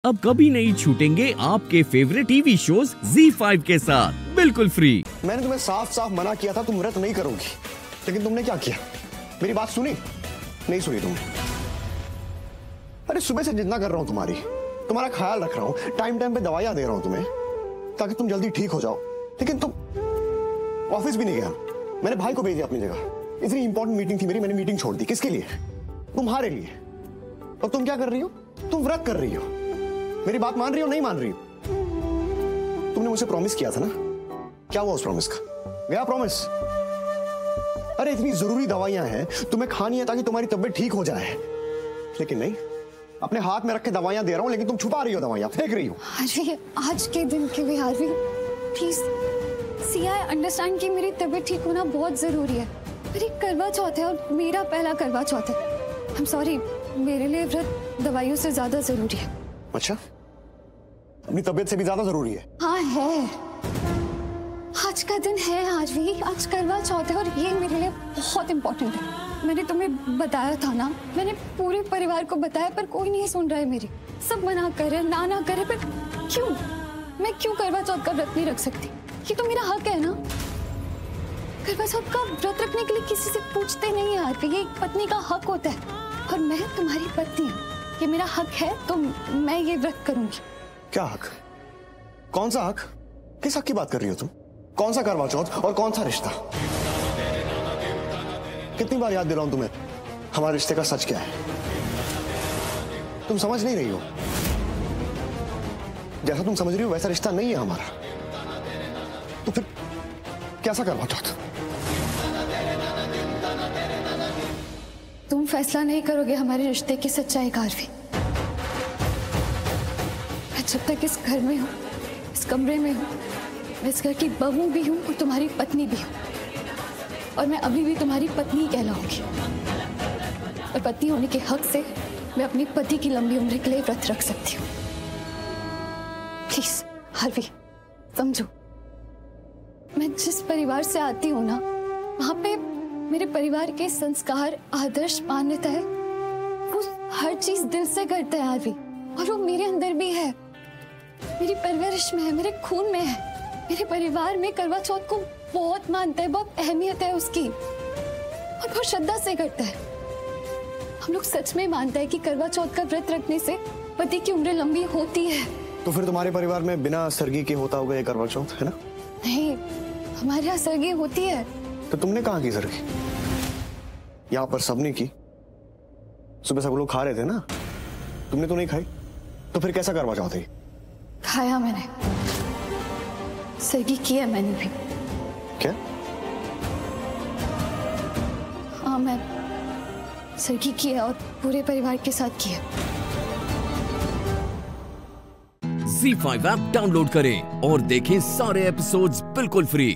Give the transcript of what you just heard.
अब कभी नहीं छूटेंगे आपके फेवरेट टीवी शोज ZEE5 के साथ बिल्कुल फ्री। मैंने तुम्हें साफ साफ मना किया था तुम व्रत नहीं करोगी, लेकिन तुमने क्या किया? मेरी बात सुनी? नहीं सुनी तुमने। अरे सुबह से जितना कर रहा हूं तुम्हारा ख्याल रख रहा हूं, टाइम टाइम पे दवाइयां दे रहा हूं तुम्हें ताकि तुम जल्दी ठीक हो जाओ, लेकिन तुम ऑफिस भी नहीं गया। मैंने भाई को भेज दिया अपनी जगह। इतनी इंपॉर्टेंट मीटिंग थी मेरी, मैंने मीटिंग छोड़ दी। किसके लिए? तुम्हारे लिए। और तुम क्या कर रही हो? तुम व्रत कर रही हो। मेरी बात मान रही हो नहीं मान रही हो? तुमने मुझे प्रॉमिस किया था ना, क्या हुआ उस प्रॉमिस का? गया प्रॉमिस? अरे इतनी जरूरी दवाइयां हैं, तुम्हें खानी है ताकि तुम्हारी तबीयत ठीक हो जाए, लेकिन नहीं, अपने हाथ में रख के दवाइयां दे रहा हूं, लेकिन तुम छुपा रही हो दवाइयां, फेंक रही हो। हार्वी, आज के दिन के लिए Harvey please see I understand कि मेरी तबीयत ठीक होना बहुत जरूरी है। मेरी करवा चौथ है और मेरा पहला करवा चौथ है। आई एम सॉरी, मेरे लिए व्रत दवाइयों से ज्यादा जरूरी है। अच्छा, अपनी तबीयत से भी ज्यादा जरूरी है? हाँ है, आज का दिन है हार्वी, आज करवा चौथ है और ये मेरे लिए बहुत इंपॉर्टेंट है। मैंने तुम्हें बताया था ना, मैंने पूरे परिवार को बताया पर कोई नहीं सुन रहा है मेरी। सब मना करे, ना करे, पर क्यों? मैं क्यों करवा चौथ का व्रत नहीं रख सकती? ये तो मेरा हक है ना। करवा चौथ का व्रत रखने के लिए किसी से पूछते नहीं यार, ये एक पत्नी का हक होता है और मैं तुम्हारी पत्नी हूँ, ये मेरा हक है तो मैं ये व्रत करूंगी। क्या हक? कौन सा हक? किस हक की बात कर रही हो तुम? कौन सा करवा चौथ और कौन सा रिश्ता? कितनी बार याद दिलाऊं तुम्हें हमारे रिश्ते का सच क्या है? तुम समझ नहीं रही हो। जैसा तुम समझ रही हो वैसा रिश्ता नहीं है हमारा। तो फिर कैसा करवा चौथ? तुम फैसला नहीं करोगे हमारे रिश्ते की सच्चाई का हार्वी। मैं जब तक इस घर में हूँ, इस कमरे में हूँ, मैं इस घर की बहू भी हूँ और तुम्हारी पत्नी भी हूँ, और मैं अभी भी तुम्हारी पत्नी कहलाऊंगी। और पत्नी होने के हक से मैं अपनी पति की लंबी उम्र के लिए व्रत रख सकती हूँ। प्लीज हार्वी समझो, मैं जिस परिवार से आती हूँ ना, वहां पे मेरे परिवार के संस्कार, आदर्श, मान्यता है, वो हर चीज दिल से करते हैं हार्वी, और वो मेरे अंदर भी है, मेरी परवरिश में है, मेरे खून में है। मेरे परिवार में करवा चौथ को बहुत मानते हैं, बहुत अहमियत है उसकी, और बहुत श्रद्धा से करते हैं। हम लोग सच में मानते हैं कि करवा चौथ का व्रत रखने से पति की उम्र लंबी होती है। तो फिर तुम्हारे परिवार में बिना सरगी के होता होगा ये करवा चौथ, है ना? नहीं, हमारे यहाँ सरगी होती है। तो तुमने कहाँ की सरगी? यहाँ पर सबने की। सुबह सब लोग खा रहे थे ना, तुमने तो नहीं खाई, तो फिर कैसा करवा चौथ है? खाया मैंने, सरगी किया मैंने भी। क्या? हाँ, मैं सरगी किया और पूरे परिवार के साथ किया। ZEE5 ऐप डाउनलोड करें और देखें सारे एपिसोड्स बिल्कुल फ्री।